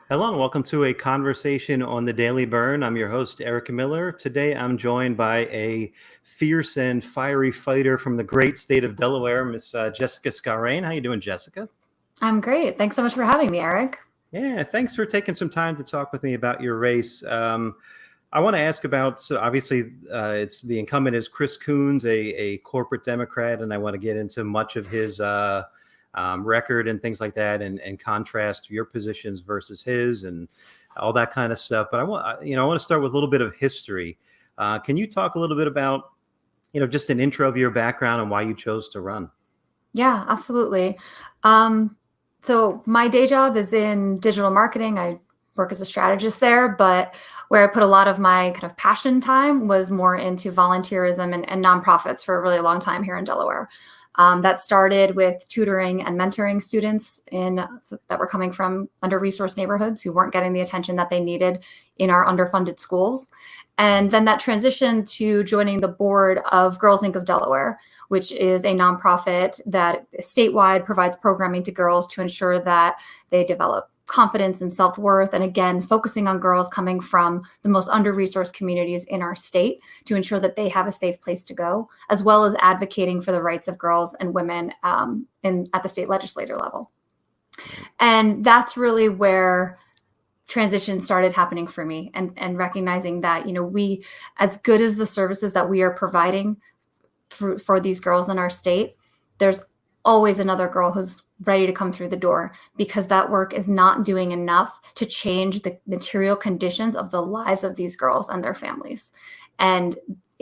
Hello and welcome to a conversation on the Daily Bern. I'm your host, Eric Miller. Today I'm joined by a fierce and fiery fighter from the great state of Delaware, Miss Jessica Scarane. How you doing, Jessica? I'm great. Thanks so much for having me, Eric. Yeah, thanks for taking some time to talk with me about your race. I want to ask about, so obviously it's the incumbent is Chris Coons, a corporate Democrat, and I want to get into much of his record and things like that, and contrast your positions versus his and all that kind of stuff. But I want to start with a little bit of history. Can you talk a little bit about, just an intro of your background and why you chose to run? Yeah, absolutely. So my day job is in digital marketing. I work as a strategist there, but where I put a lot of my kind of passion time was more into volunteerism and nonprofits for a really long time here in Delaware. That started with tutoring and mentoring students that were coming from under-resourced neighborhoods who weren't getting the attention that they needed in our underfunded schools. And then that transitioned to joining the board of Girls Inc. of Delaware, which is a nonprofit that statewide provides programming to girls to ensure that they develop confidence and self-worth. And again, focusing on girls coming from the most under-resourced communities in our state to ensure that they have a safe place to go, as well as advocating for the rights of girls and women at the state legislature level. And that's really where transition started happening for me, and recognizing that, we, as good as the services that we are providing for these girls in our state, there's always another girl who's ready to come through the door, because that work is not doing enough to change the material conditions of the lives of these girls and their families. And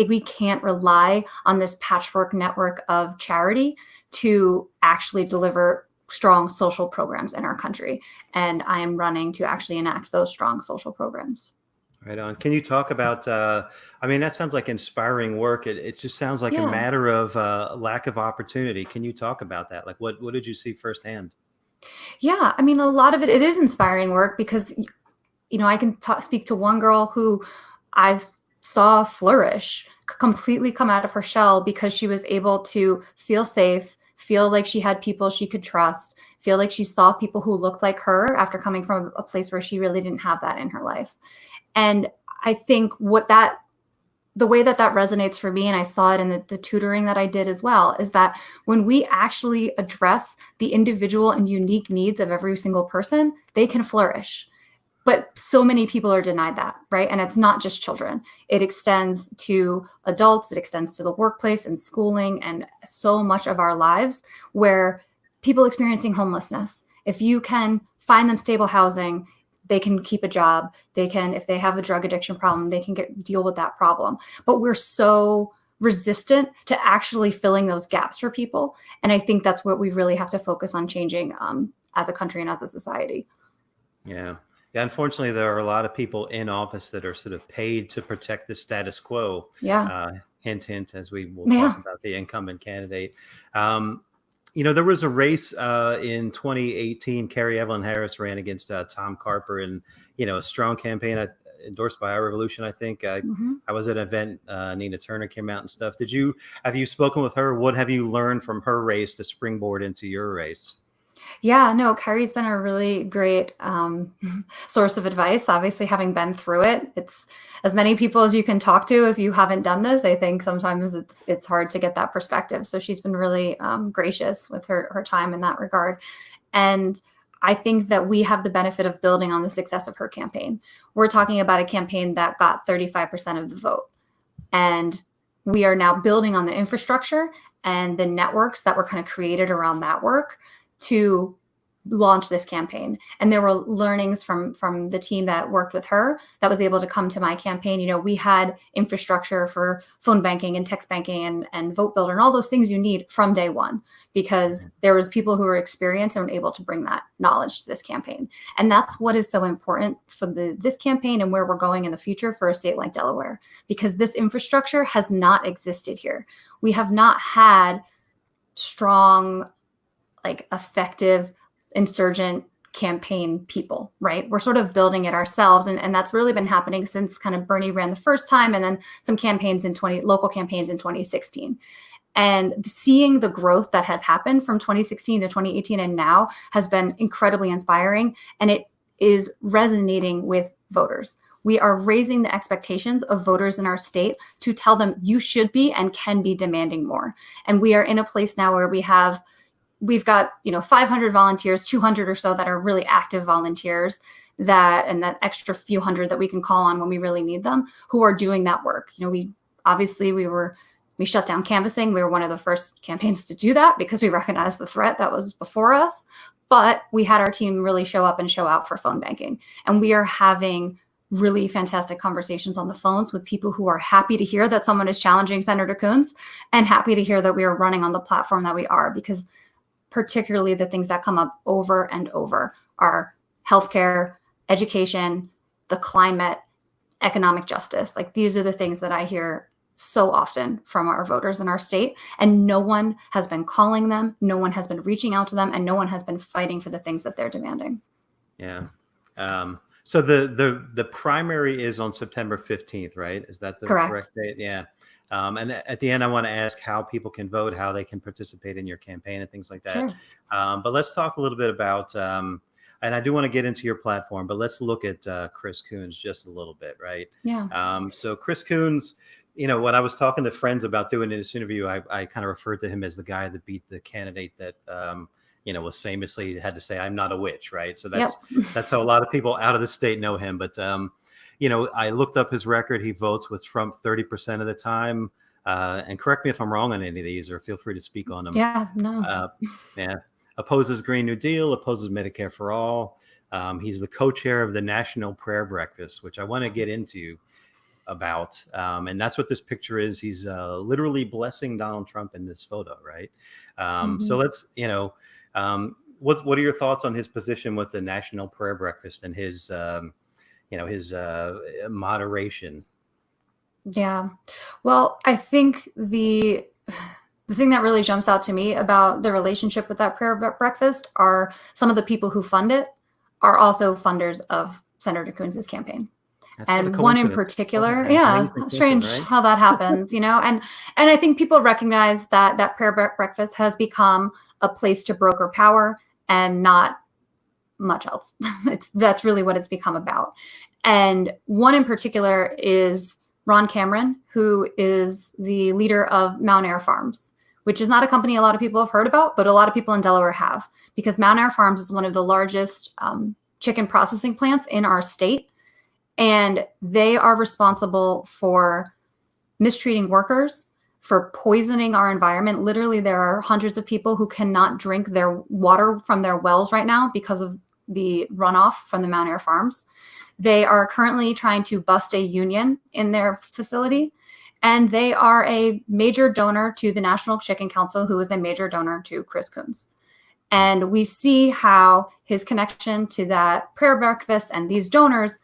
we can't rely on this patchwork network of charity to actually deliver strong social programs in our country. And I am running to actually enact those strong social programs. Right on. Can you talk about, that sounds like inspiring work. It just sounds like a Yeah. matter of lack of opportunity. Can you talk about that? Like what did you see firsthand? Yeah. I mean, a lot of it is inspiring work because, I can speak to one girl who I saw flourish, completely come out of her shell because she was able to feel safe, feel like she had people she could trust, feel like she saw people who looked like her after coming from a place where she really didn't have that in her life. And I think the way that resonates for me, and I saw it in the tutoring that I did as well, is that when we actually address the individual and unique needs of every single person, they can flourish. But so many people are denied that, right? And it's not just children. It extends to adults, it extends to the workplace and schooling and so much of our lives, where people experiencing homelessness, if you can find them stable housing, they can keep a job. They can, if they have a drug addiction problem, they can deal with that problem. But we're so resistant to actually filling those gaps for people. And I think that's what we really have to focus on changing as a country and as a society. Yeah. Yeah, unfortunately, there are a lot of people in office that are sort of paid to protect the status quo. Yeah. Hint, hint, as we will Yeah. talk about the incumbent candidate. There was a race in 2018. Carrie Evelyn Harris ran against Tom Carper, and a strong campaign endorsed by Our Revolution. I think I was at an event. Nina Turner came out and stuff. Have you spoken with her? What have you learned from her race to springboard into your race? Yeah, no, Carrie's been a really great source of advice. Obviously, having been through it, it's as many people as you can talk to. If you haven't done this, I think sometimes it's hard to get that perspective. So she's been really gracious with her time in that regard. And I think that we have the benefit of building on the success of her campaign. We're talking about a campaign that got 35% of the vote. And we are now building on the infrastructure and the networks that were kind of created around that work to launch this campaign. And there were learnings from the team that worked with her that was able to come to my campaign. We had infrastructure for phone banking and text banking and vote builder and all those things you need from day one, because there was people who were experienced and were able to bring that knowledge to this campaign. And that's what is so important for this campaign and where we're going in the future for a state like Delaware, because this infrastructure has not existed here. We have not had strong, effective insurgent campaign people, right? We're sort of building it ourselves. And that's really been happening since kind of Bernie ran the first time, and then some campaigns local campaigns in 2016. And seeing the growth that has happened from 2016 to 2018 and now has been incredibly inspiring. And it is resonating with voters. We are raising the expectations of voters in our state to tell them you should be and can be demanding more. And we are in a place now where we've got 500 volunteers, 200 or so that are really active volunteers, and that extra few hundred that we can call on when we really need them, who are doing that work. We shut down canvassing. We were one of the first campaigns to do that because we recognized the threat that was before us. But we had our team really show up and show out for phone banking. And we are having really fantastic conversations on the phones with people who are happy to hear that someone is challenging Senator Coons and happy to hear that we are running on the platform that we are, because particularly the things that come up over and over are healthcare, education, the climate, economic justice. Like, these are the things that I hear so often from our voters in our state, and no one has been calling them, no one has been reaching out to them, and no one has been fighting for the things that they're demanding. Yeah. So the primary is on September 15th, right? Is that the correct date? Yeah. And at the end, I want to ask how people can vote, how they can participate in your campaign and things like that. Sure. But let's talk a little bit about, and I do want to get into your platform, but let's look at Chris Coons just a little bit, right? Yeah. So Chris Coons, when I was talking to friends about doing this interview, I kind of referred to him as the guy that beat the candidate that, was famously had to say, "I'm not a witch," right? So that's how a lot of people out of the state know him. But, I looked up his record. He votes with Trump 30% of the time. And correct me if I'm wrong on any of these, or feel free to speak on them. Yeah, no. Opposes Green New Deal, opposes Medicare for All. He's the co-chair of the National Prayer Breakfast, which I want to get into about. And that's what this picture is. He's literally blessing Donald Trump in this photo, right? So let's, what are your thoughts on his position with the National Prayer Breakfast and his moderation? Yeah. Well, I think the thing that really jumps out to me about the relationship with that prayer breakfast are some of the people who fund it are also funders of Senator Coons' campaign. And one in particular, strange right? How that happens, and I think people recognize that prayer breakfast has become a place to broker power and not much else. That's really what it's become about. And one in particular is Ron Cameron, who is the leader of Mount Air Farms, which is not a company a lot of people have heard about, but a lot of people in Delaware have, because Mount Air Farms is one of the largest chicken processing plants in our state. And they are responsible for mistreating workers, for poisoning our environment. Literally, there are hundreds of people who cannot drink their water from their wells right now because of the runoff from the Mount Air Farms. They are currently trying to bust a union in their facility, and they are a major donor to the National Chicken Council, who is a major donor to Chris Coons. And we see how his connection to that prayer breakfast and these donors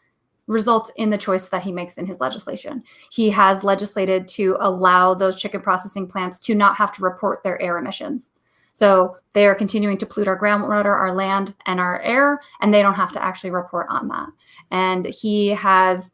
results in the choice that he makes in his legislation. He has legislated to allow those chicken processing plants to not have to report their air emissions. So they are continuing to pollute our groundwater, our land, and our air, and they don't have to actually report on that. And he has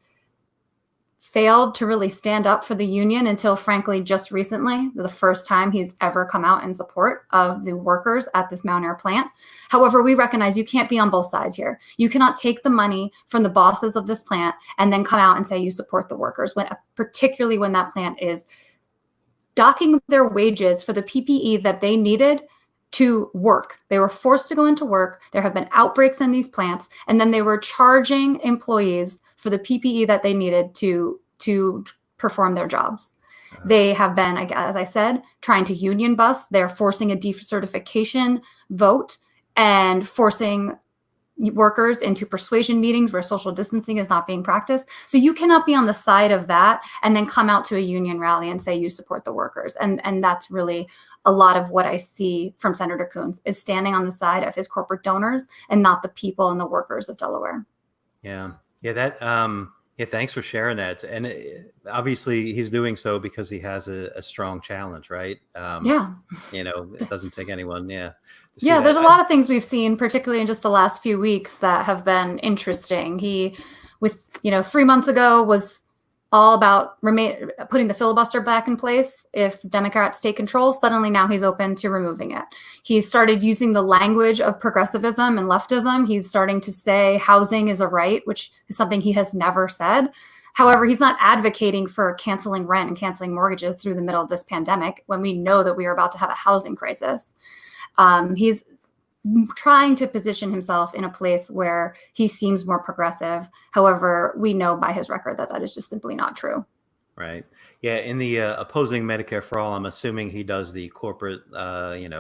failed to really stand up for the union until, frankly, just recently, the first time he's ever come out in support of the workers at this Mount Air plant. However, we recognize you can't be on both sides here. You cannot take the money from the bosses of this plant and then come out and say you support the workers, particularly when that plant is docking their wages for the PPE that they needed to work. They were forced to go into work. There have been outbreaks in these plants, and then they were charging employees for the PPE that they needed to perform their jobs. They have been, as I said, trying to union bust. They're forcing a decertification vote and forcing workers into persuasion meetings where social distancing is not being practiced. So you cannot be on the side of that and then come out to a union rally and say you support the workers. And that's really a lot of what I see from Senator Coons, is standing on the side of his corporate donors and not the people and the workers of Delaware. Yeah, thanks for sharing that. And obviously he's doing so because he has a strong challenge, right? It doesn't take anyone. There's a lot of things we've seen, particularly in just the last few weeks, that have been interesting. He, 3 months ago, was all about putting the filibuster back in place if Democrats take control. Suddenly now he's open to removing it. He's started using the language of progressivism and leftism. He's starting to say housing is a right, which is something he has never said. However, he's not advocating for canceling rent and canceling mortgages through the middle of this pandemic when we know that we are about to have a housing crisis. He's trying to position himself in a place where he seems more progressive. However, we know by his record that is just simply not true. Right. Yeah. In the opposing Medicare for all, I'm assuming he does the corporate,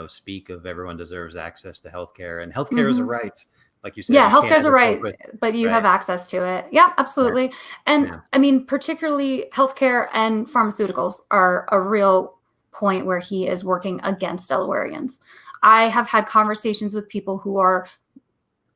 speak of everyone deserves access to healthcare, and healthcare is a right. Like you said. Yeah, you can't healthcare is a have right, corporate- but you right. have access to it. Yeah, absolutely. Right. And Yeah. I mean, particularly healthcare and pharmaceuticals are a real point where he is working against Delawareans. I have had conversations with people who are,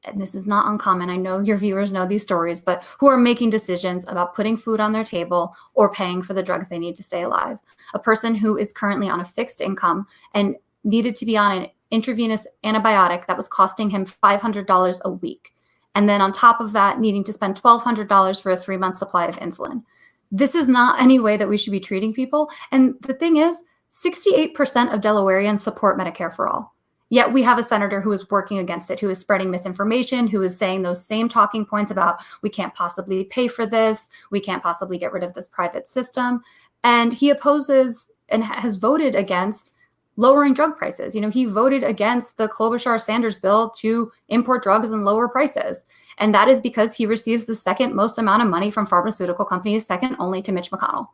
and this is not uncommon, I know your viewers know these stories, but who are making decisions about putting food on their table or paying for the drugs they need to stay alive. A person who is currently on a fixed income and needed to be on an intravenous antibiotic that was costing him $500 a week. And then on top of that, needing to spend $1,200 for a 3-month supply of insulin. This is not any way that we should be treating people. And the thing is, 68% of Delawareans support Medicare for all. Yet we have a senator who is working against it, who is spreading misinformation, who is saying those same talking points about we can't possibly pay for this, we can't possibly get rid of this private system. And he opposes and has voted against lowering drug prices. He voted against the Klobuchar-Sanders bill to import drugs and lower prices. And that is because he receives the second most amount of money from pharmaceutical companies, second only to Mitch McConnell.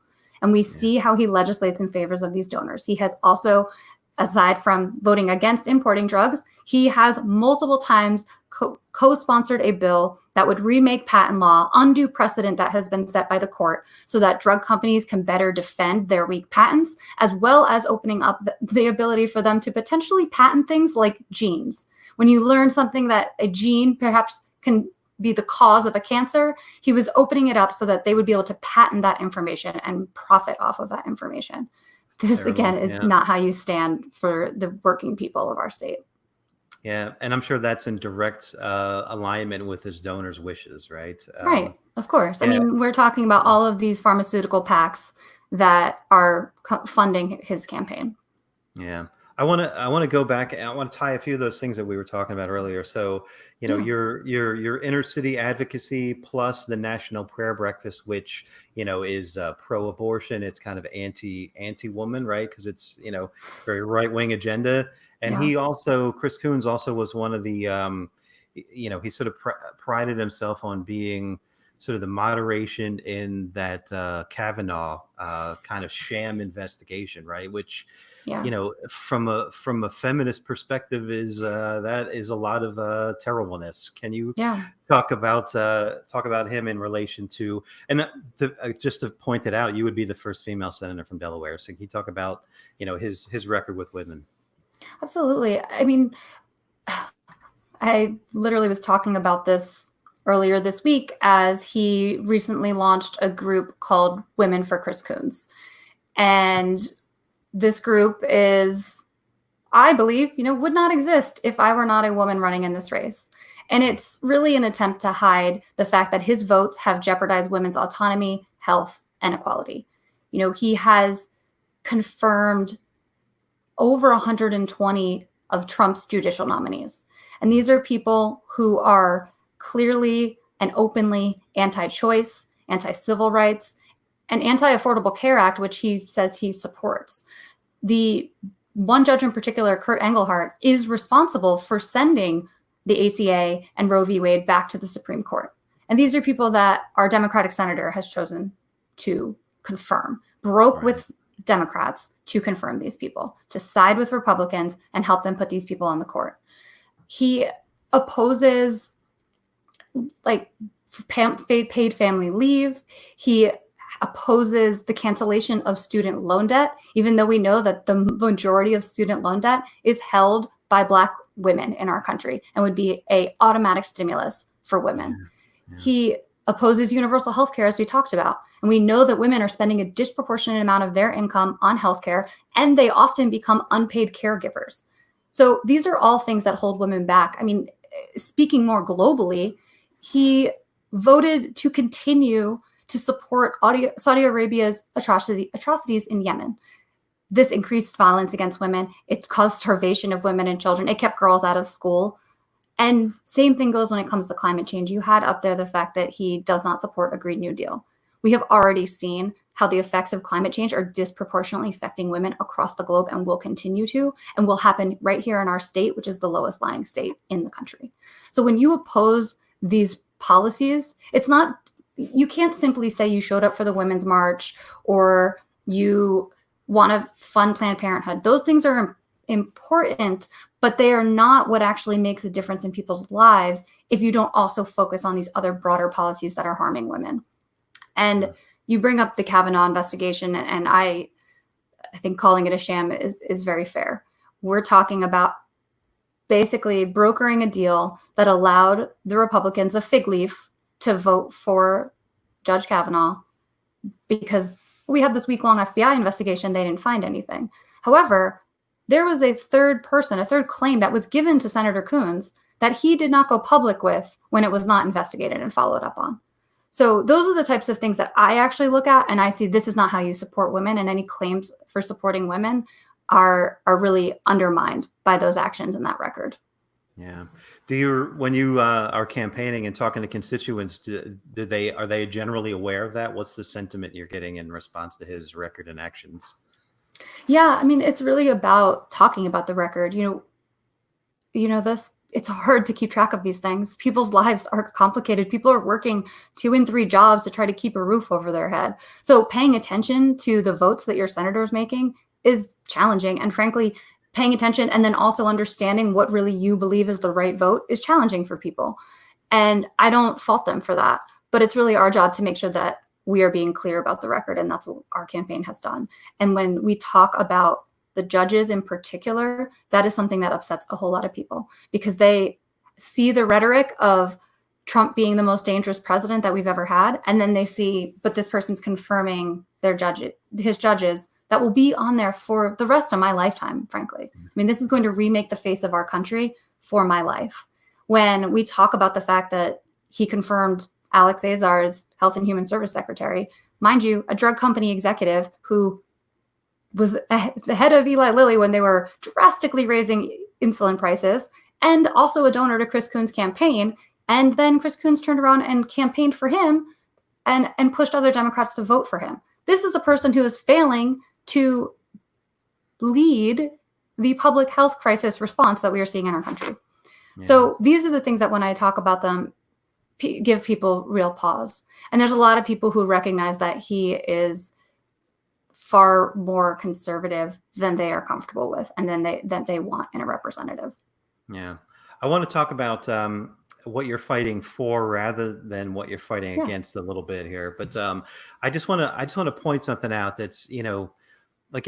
And we see how he legislates in favors of these donors. He has also, aside from voting against importing drugs, he has multiple times co-sponsored a bill that would remake patent law, undo precedent that has been set by the court so that drug companies can better defend their weak patents, as well as opening up the ability for them to potentially patent things like genes. When you learn something that a gene perhaps can be the cause of a cancer, he was opening it up so that they would be able to patent that information and profit off of that information. This, again, is not how you stand for the working people of our state. Yeah, and I'm sure that's in direct alignment with his donors' wishes, right? Right, of course. Yeah. I mean, we're talking about all of these pharmaceutical PACs that are funding his campaign. Yeah. I want to go back and I want to tie a few of those things that we were talking about earlier. So, your inner city advocacy plus the National Prayer Breakfast, which, is pro-abortion. It's kind of anti-woman, right? Because it's, very right-wing agenda. And he also, Chris Coons also was one of the, he sort of prided himself on being sort of the moderation in that Kavanaugh kind of sham investigation, right? Which, from a feminist perspective, is that is a lot of terribleness. Can you talk about him in relation to, and just to point it out, you would be the first female senator from Delaware. So can you talk about his record with women? Absolutely. I mean, I literally was talking about this earlier this week as he recently launched a group called Women for Chris Coons. And this group is, I believe, would not exist if I were not a woman running in this race. And it's really an attempt to hide the fact that his votes have jeopardized women's autonomy, health, and equality. He has confirmed over 120 of Trump's judicial nominees. And these are people who are clearly and openly anti-choice, anti-civil rights, and anti-Affordable Care Act, which he says he supports. The one judge in particular, Kurt Engelhardt, is responsible for sending the ACA and Roe v. Wade back to the Supreme Court. And these are people that our Democratic senator has chosen to confirm, broke with Democrats to confirm these people, to side with Republicans and help them put these people on the court. He opposes paid family leave. He opposes the cancellation of student loan debt, even though we know that the majority of student loan debt is held by Black women in our country and would be an automatic stimulus for women. Yeah. He opposes universal health care, as we talked about. And we know that women are spending a disproportionate amount of their income on healthcare, and they often become unpaid caregivers. So these are all things that hold women back. I mean, speaking more globally, he voted to continue to support Saudi Arabia's atrocities in Yemen. This increased violence against women. It caused starvation of women and children. It kept girls out of school. And same thing goes when it comes to climate change. You had up there the fact that he does not support a Green New Deal. We have already seen how the effects of climate change are disproportionately affecting women across the globe and will continue to, and will happen right here in our state, which is the lowest lying state in the country. So when you oppose these policies, it's not, you can't simply say you showed up for the Women's March or you want to fund Planned Parenthood. Those things are important, but they are not what actually makes a difference in people's lives if you don't also focus on these other broader policies that are harming women. And you bring up the Kavanaugh investigation, and I think calling it a sham is very fair. We're talking about basically brokering a deal that allowed the Republicans, a fig leaf, to vote for Judge Kavanaugh because we had this week-long FBI investigation. They didn't find anything. However, there was a third claim that was given to Senator Coons that he did not go public with when it was not investigated and followed up on. So those are the types of things that I actually look at, and I see this is not how you support women, and any claims for supporting women are really undermined by those actions in that record. Yeah. When you are campaigning and talking to constituents, are they generally aware of that? What's the sentiment you're getting in response to his record and actions? Yeah, I mean, it's really about talking about the record. It's hard to keep track of these things. People's lives are complicated. People are working 2 and 3 jobs to try to keep a roof over their head. So paying attention to the votes that your senator is making is challenging. And frankly, paying attention and then also understanding what really you believe is the right vote is challenging for people. And I don't fault them for that. But it's really our job to make sure that we are being clear about the record. And that's what our campaign has done. And when we talk about the judges in particular, that is something that upsets a whole lot of people because they see the rhetoric of Trump being the most dangerous president that we've ever had. And then they see, but this person's confirming his judges that will be on there for the rest of my lifetime, frankly. I mean, this is going to remake the face of our country for my life. When we talk about the fact that he confirmed Alex Azar as Health and Human Service Secretary, mind you, a drug company executive who was the head of Eli Lilly when they were drastically raising insulin prices, and also a donor to Chris Coons' campaign. And then Chris Coons turned around and campaigned for him and pushed other Democrats to vote for him. This is a person who is failing to lead the public health crisis response that we are seeing in our country. Yeah. So these are the things that when I talk about them, give people real pause. And there's a lot of people who recognize that he is far more conservative than they are comfortable with and than they want in a representative. Yeah. I want to talk about what you're fighting for rather than what you're fighting against a little bit here. But I just want to point something out that's, like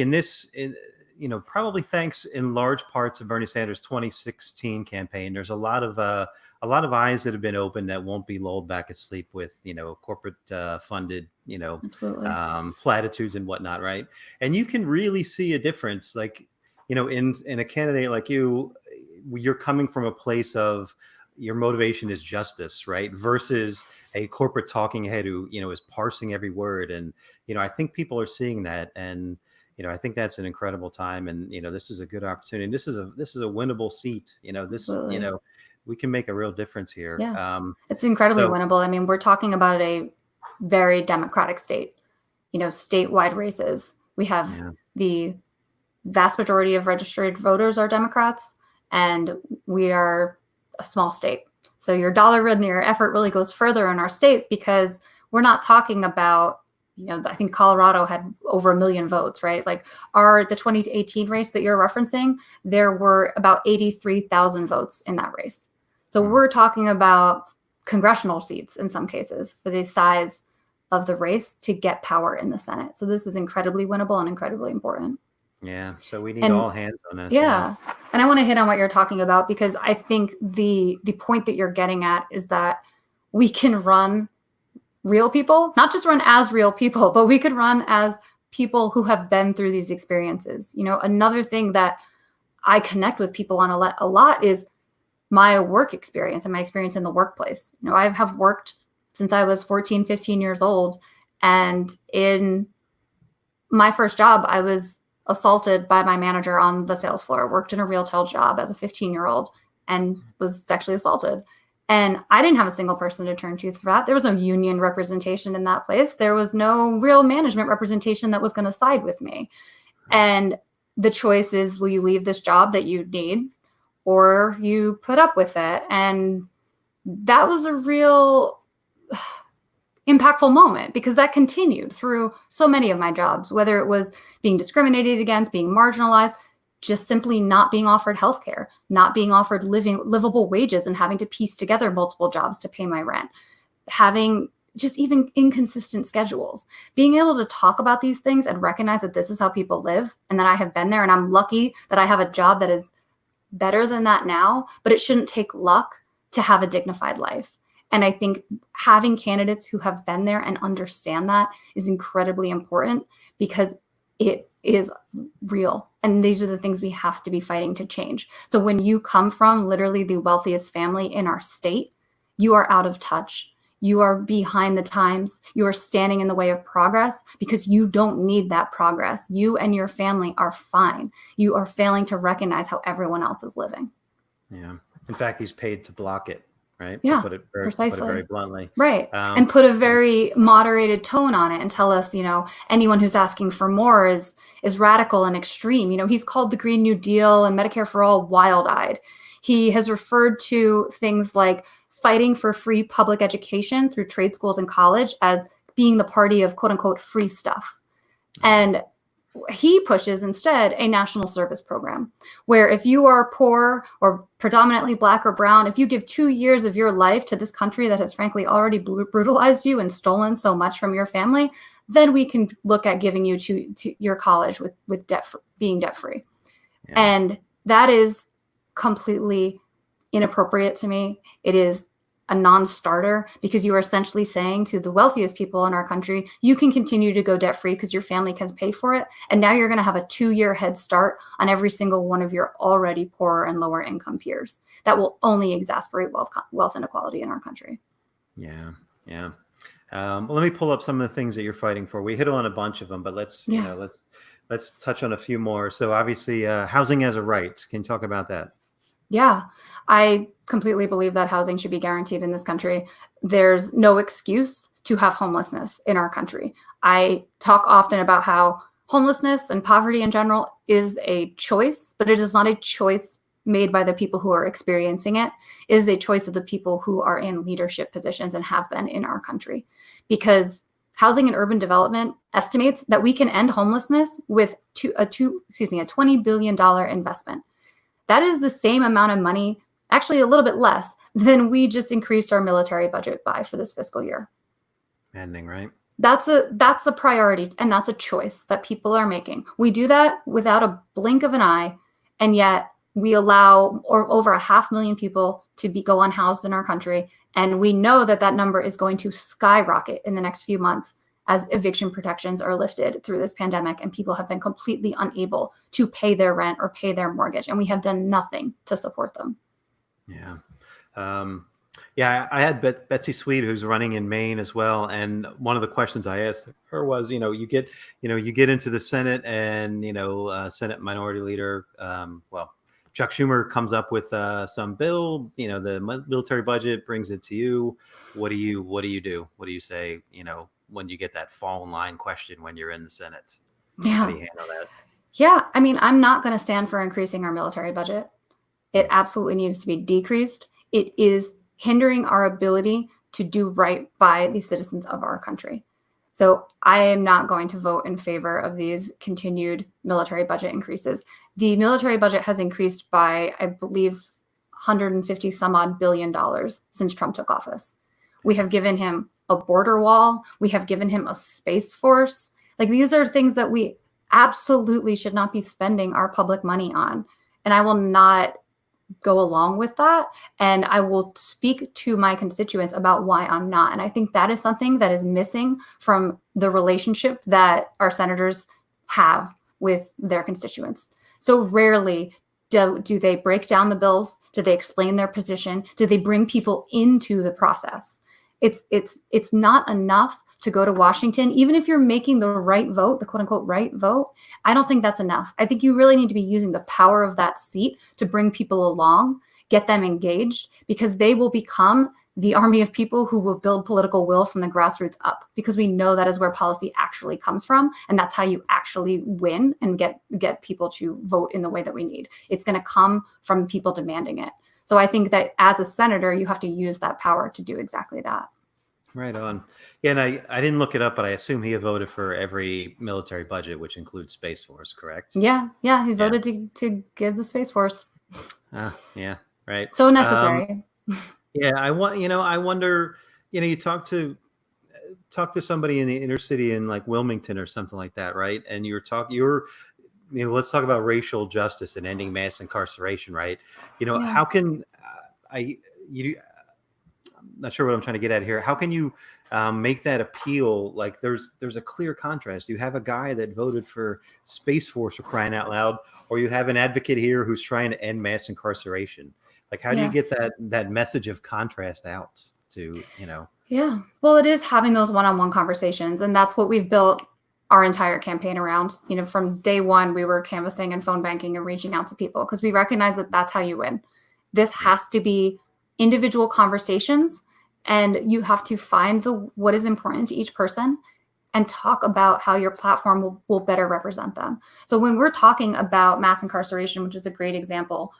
probably thanks in large parts of Bernie Sanders' 2016 campaign, there's a lot of eyes that have been opened that won't be lulled back asleep with, corporate funded, platitudes and whatnot. Right. And you can really see a difference, like, in a candidate like you're coming from a place of your motivation is justice, right? Versus a corporate talking head who, is parsing every word. And, I think people are seeing that. And, I think that's an incredible time. And, this is a good opportunity. This is a winnable seat. We can make a real difference here. Yeah. It's incredibly winnable. I mean, we're talking about a very democratic state, statewide races. We have the vast majority of registered voters are Democrats, and we are a small state. So your dollar and your effort really goes further in our state because we're not talking about, I think Colorado had over 1 million votes, right? Like the 2018 race that you're referencing, there were about 83,000 votes in that race. So we're talking about congressional seats in some cases for the size of the race to get power in the Senate. So this is incredibly winnable and incredibly important. Yeah. So we need all hands on this. Yeah. And I want to hit on what you're talking about because I think the point that you're getting at is that we can run real people, not just run as real people, but we could run as people who have been through these experiences. Another thing that I connect with people on a lot is my work experience and my experience in the workplace. I have worked since I was 14, 15 years old. And in my first job, I was assaulted by my manager on the sales floor, worked in a retail job as a 15-year-old and was sexually assaulted. And I didn't have a single person to turn to for that. There was no union representation in that place. There was no real management representation that was going to side with me. And the choice is, will you leave this job that you need or you put up with it? And that was a real impactful moment because that continued through so many of my jobs, whether it was being discriminated against, being marginalized, just simply not being offered healthcare, not being offered livable wages and having to piece together multiple jobs to pay my rent, having just even inconsistent schedules. Being able to talk about these things and recognize that this is how people live and that I have been there, and I'm lucky that I have a job that is better than that now, but it shouldn't take luck to have a dignified life. And I think having candidates who have been there and understand that is incredibly important because it is real. And these are the things we have to be fighting to change. So when you come from literally the wealthiest family in our state, you are out of touch. You are behind the times. You are standing in the way of progress because you don't need that progress. You and your family are fine. You are failing to recognize how everyone else is living. Yeah. In fact, he's paid to block it. Right. Yeah, Precisely. Put it very bluntly. Right. And put a very moderated tone on it and tell us, anyone who's asking for more is radical and extreme. He's called the Green New Deal and Medicare for All wild-eyed. He has referred to things like fighting for free public education through trade schools and college as being the party of quote unquote free stuff. And he pushes instead a national service program where if you are poor or predominantly Black or brown, if you give 2 years of your life to this country that has frankly already brutalized you and stolen so much from your family, then we can look at giving you to your college with being debt free. Yeah. And that is completely inappropriate to me. It is a non-starter because you are essentially saying to the wealthiest people in our country, you can continue to go debt-free because your family can pay for it. And now you're going to have a 2-year head start on every single one of your already poorer and lower income peers. That will only exacerbate wealth inequality in our country. Yeah. Yeah. Well, let me pull up some of the things that you're fighting for. We hit on a bunch of them, but let's touch on a few more. So obviously housing as a right. Can you talk about that? Yeah, I completely believe that housing should be guaranteed in this country. There's no excuse to have homelessness in our country. I talk often about how homelessness and poverty in general is a choice, but it is not a choice made by the people who are experiencing it. It is a choice of the people who are in leadership positions and have been in our country. Because Housing and Urban Development estimates that we can end homelessness with a $20 billion investment. That is the same amount of money, actually a little bit less, than we just increased our military budget by for this fiscal year. Ending, right? That's a priority, and that's a choice that people are making. We do that without a blink of an eye, and yet we allow over 500,000 people to go unhoused in our country, and we know that number is going to skyrocket in the next few months as eviction protections are lifted through this pandemic and people have been completely unable to pay their rent or pay their mortgage. And we have done nothing to support them. Yeah. I had Betsy Sweet, who's running in Maine as well. And one of the questions I asked her was, you get into the Senate and, Senate Minority Leader, Chuck Schumer comes up with some bill, the military budget brings it to you. What do you do? What do you say, when you get that fall in line question when you're in the Senate? Yeah. How do you handle that? Yeah. I mean, I'm not going to stand for increasing our military budget. It absolutely needs to be decreased. It is hindering our ability to do right by the citizens of our country. So I am not going to vote in favor of these continued military budget increases. The military budget has increased by, I believe, 150 some odd billion dollars since Trump took office. We have given him a border wall. We have given him a space force. Like, these are things that we absolutely should not be spending our public money on. And I will not go along with that. And I will speak to my constituents about why I'm not. And I think that is something that is missing from the relationship that our senators have with their constituents. So rarely do they break down the bills. Do they explain their position? Do they bring people into the process? It's not enough to go to Washington, even if you're making the right vote, the quote unquote right vote. I don't think that's enough. I think you really need to be using the power of that seat to bring people along, get them engaged, because they will become the army of people who will build political will from the grassroots up, because we know that is where policy actually comes from. And that's how you actually win and get people to vote in the way that we need. It's going to come from people demanding it. So I think that as a senator, you have to use that power to do exactly that. Right on. Yeah, and I didn't look it up, but I assume he voted for every military budget, which includes Space Force, correct? Yeah, he voted to give the Space Force. Yeah, right. So necessary. Yeah, I wonder, you talk to somebody in the inner city in like Wilmington or something like that, right? And let's talk about racial justice and ending mass incarceration, right? How can I'm not sure what I'm trying to get at here. How can you make that appeal? Like there's a clear contrast. You have a guy that voted for Space Force, for crying out loud, or you have an advocate here who's trying to end mass incarceration. Like, how do you get that message of contrast out to, Yeah, well, it is having those one-on-one conversations. And that's what we've built our entire campaign around. From day one, we were canvassing and phone banking and reaching out to people because we recognize that that's how you win. This has to be individual conversations, and you have to find what is important to each person and talk about how your platform will better represent them. So when we're talking about mass incarceration, which is a great example,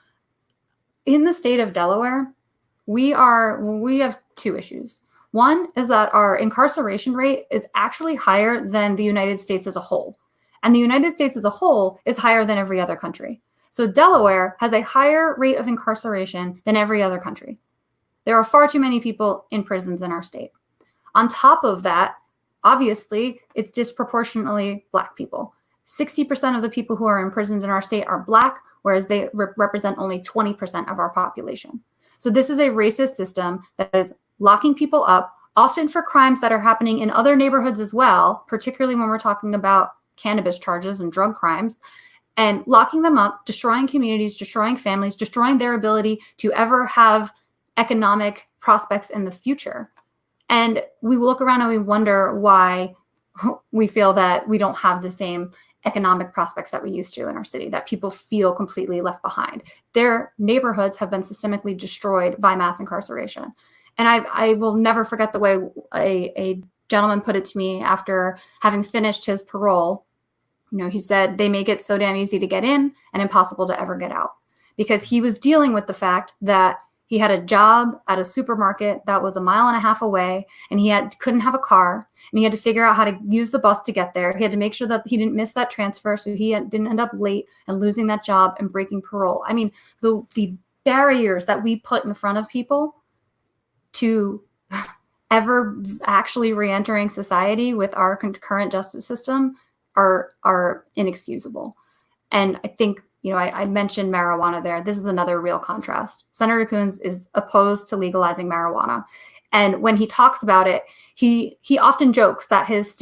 in the state of Delaware, we have two issues. One is that our incarceration rate is actually higher than the United States as a whole. And the United States as a whole is higher than every other country. So Delaware has a higher rate of incarceration than every other country. There are far too many people in prisons in our state. On top of that, obviously, it's disproportionately Black people. 60% of the people who are in prisons in our state are Black, whereas they represent only 20% of our population. So this is a racist system that is locking people up, often for crimes that are happening in other neighborhoods as well, particularly when we're talking about cannabis charges and drug crimes, and locking them up, destroying communities, destroying families, destroying their ability to ever have economic prospects in the future. And we look around and we wonder why we feel that we don't have the same economic prospects that we used to in our city, that people feel completely left behind. Their neighborhoods have been systemically destroyed by mass incarceration. And I will never forget the way a gentleman put it to me after having finished his parole. He said, they make it so damn easy to get in and impossible to ever get out, because he was dealing with the fact that he had a job at a supermarket that was 1.5 miles away, and he couldn't have a car, and he had to figure out how to use the bus to get there. He had to make sure that he didn't miss that transfer, so he didn't end up late and losing that job and breaking parole. I mean, the barriers that we put in front of people to ever actually re-entering society with our current justice system are inexcusable. And I think, I mentioned marijuana there. This is another real contrast. Senator Coons is opposed to legalizing marijuana. And when he talks about it, he often jokes that his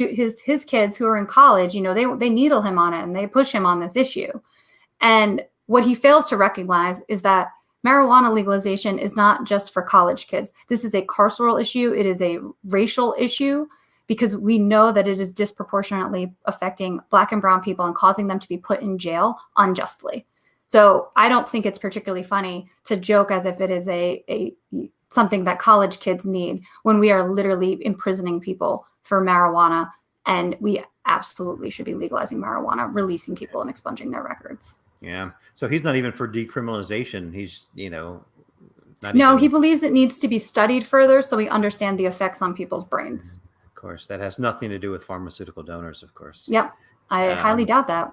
kids who are in college, they needle him on it and they push him on this issue. And what he fails to recognize is that marijuana legalization is not just for college kids. This is a carceral issue. It is a racial issue, because we know that it is disproportionately affecting Black and brown people and causing them to be put in jail unjustly. So I don't think it's particularly funny to joke as if it is a something that college kids need, when we are literally imprisoning people for marijuana, and we absolutely should be legalizing marijuana, releasing people and expunging their records. Yeah. So he's not even for decriminalization. He's, he believes it needs to be studied further so we understand the effects on people's brains. Of course, that has nothing to do with pharmaceutical donors, of course. Yep. I highly doubt that.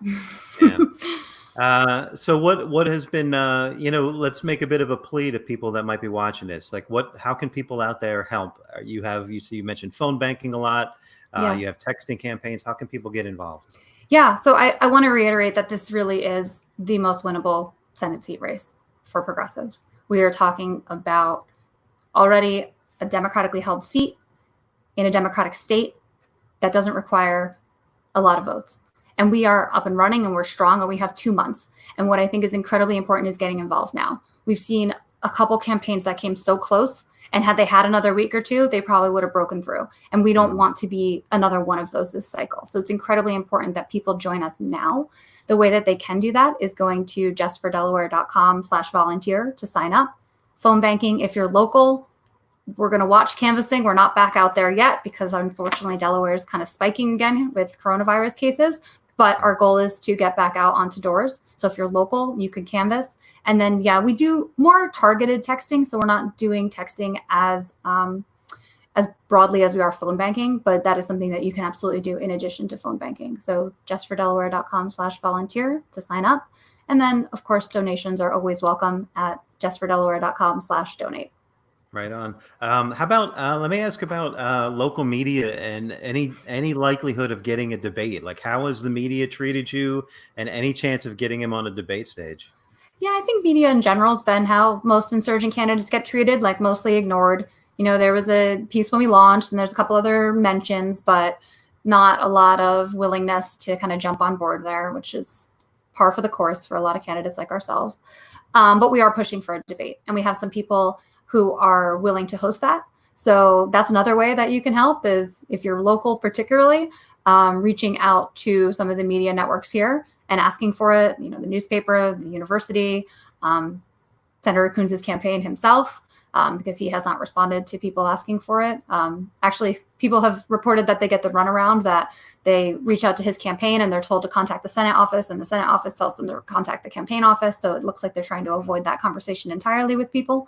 Yeah. So what has been, let's make a bit of a plea to people that might be watching this. Like how can people out there help? You mentioned phone banking a lot. You have texting campaigns. How can people get involved? Yeah. So I want to reiterate that this really is the most winnable Senate seat race for progressives. We are talking about already a democratically held seat in a democratic state that doesn't require a lot of votes. And we are up and running, and we're strong, and we have 2 months. And what I think is incredibly important is getting involved now. We've seen a couple campaigns that came so close And had they had another week or two, they probably would have broken through. And we don't want to be another one of those this cycle. So it's incredibly important that people join us now. The way that they can do that is going to justfordelaware.com/volunteer to sign up. Phone banking, if you're local, we're going to watch canvassing. We're not back out there yet because unfortunately Delaware is kind of spiking again with coronavirus cases. But our goal is to get back out onto doors. So if you're local, you could canvass. And then, yeah, we do more targeted texting. So we're not doing texting as broadly as we are phone banking, but that is something that you can absolutely do in addition to phone banking. So justfordelaware.com/volunteer to sign up. And then, of course, donations are always welcome at justfordelaware.com/donate. Right on. How about let me ask about local media and any likelihood of getting a debate? Like, how has the media treated you, and any chance of getting him on a debate stage? Yeah, I think media in general has been how most insurgent candidates get treated, like mostly ignored. There was a piece when we launched, and there's a couple other mentions, but not a lot of willingness to kind of jump on board there, which is par for the course for a lot of candidates like ourselves. But we are pushing for a debate, and we have some people who are willing to host that. So that's another way that you can help, is if you're local, particularly reaching out to some of the media networks here and asking for it, the newspaper, the university, Senator Coons' campaign himself, because he has not responded to people asking for it. Actually, people have reported that they get the runaround, that they reach out to his campaign and they're told to contact the Senate office, and the Senate office tells them to contact the campaign office. So it looks like they're trying to avoid that conversation entirely with people.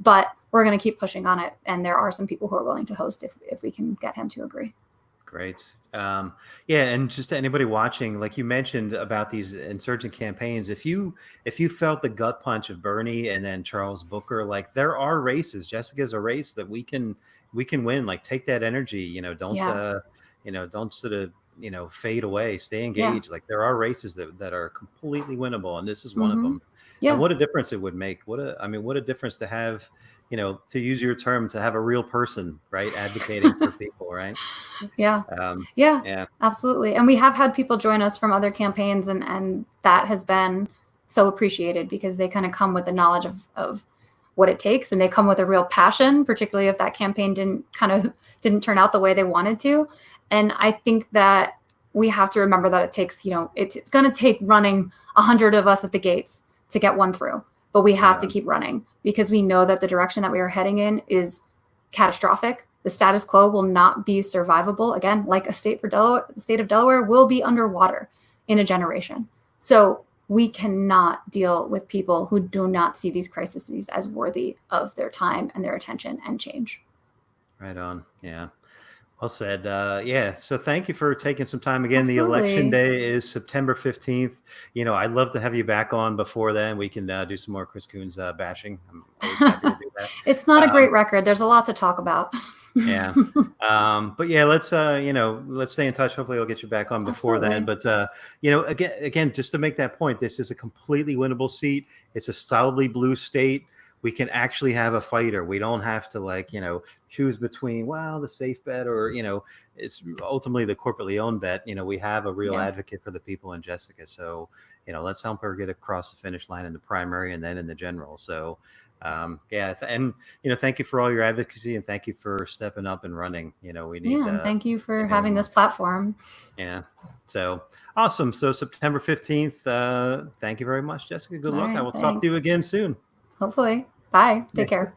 But we're going to keep pushing on it. And there are some people who are willing to host if we can get him to agree. Great. Yeah. And just to anybody watching, like you mentioned about these insurgent campaigns, if you felt the gut punch of Bernie and then Charles Booker, like, there are races. Jessica's a race that we can win. Like, take that energy, don't sort of, fade away, stay engaged. Like, there are races that are completely winnable. And this is one of them. Yeah. And what a difference it would make. What a difference to have, to use your term, to have a real person, right, advocating for people, right? Yeah. Yeah, absolutely. And we have had people join us from other campaigns, and that has been so appreciated, because they kind of come with the knowledge of what it takes, and they come with a real passion, particularly if that campaign didn't turn out the way they wanted to. And I think that we have to remember that it takes, it's going to take running 100 of us at the gates to get one through, but we have to keep running, because we know that the direction that we are heading in is catastrophic. The status quo will not be survivable. Again, like the state of Delaware will be underwater in a generation. So we cannot deal with people who do not see these crises as worthy of their time and their attention and change. Right on. Yeah. Well said. So thank you for taking some time again. Absolutely. The election day is September 15th. I'd love to have you back on before then. We can do some more Chris Coons bashing. I'm always happy to do that. It's not a great record. There's a lot to talk about. Yeah. But yeah, let's stay in touch. Hopefully I'll get you back on before then. But, again, just to make that point, this is a completely winnable seat. It's a solidly blue state. We can actually have a fighter. We don't have to choose between, the safe bet or, it's ultimately the corporately owned bet. We have a real advocate for the people in Jessica. So, let's help her get across the finish line in the primary and then in the general. So, thank you for all your advocacy, and thank you for stepping up and running. We need. And thank you for having this platform. Yeah. So awesome. So September 15th. Thank you very much, Jessica. Good luck. Right, I will talk to you again soon. Hopefully. Bye. Take care.